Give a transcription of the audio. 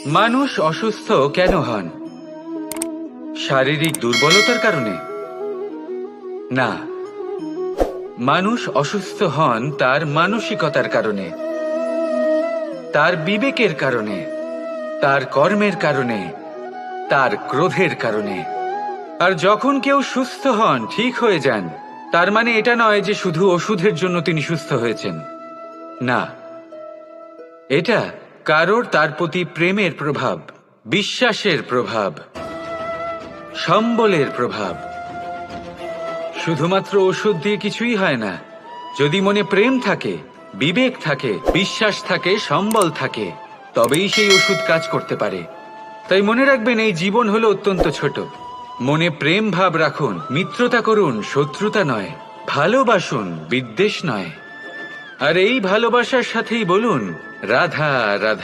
মানুষ অসুস্থ কেন হন? শারীরিক দুর্বলতার কারণে? না, মানুষ অসুস্থ হন তার মানসিকতার কারণে, তার বিবেকের কারণে, তার কর্মের কারণে, তার ক্রোধের কারণে। আর যখন কেউ সুস্থ হন, ঠিক হয়ে যান, তার মানে এটা নয় যে শুধু ওষুধের জন্য তিনি সুস্থ হয়েছেন। না, এটা কারোর তার প্রতি প্রেমের প্রভাব, বিশ্বাসের প্রভাব, সম্বলের প্রভাব। শুধুমাত্র ওষুধ দিয়ে কিছুই হয় না। যদি মনে প্রেম থাকে, বিবেক থাকে, বিশ্বাস থাকে, সম্বল থাকে, তবেই সেই ওষুধ কাজ করতে পারে। তাই মনে রাখবেন, এই জীবন হলো অত্যন্ত ছোট। মনে প্রেম ভাব রাখুন, মিত্রতা করুন, শত্রুতা নয়। ভালোবাসুন, বিদ্বেষ নয়। আর এই ভালোবাসার সাথেই বলুন, রাধা রাধা।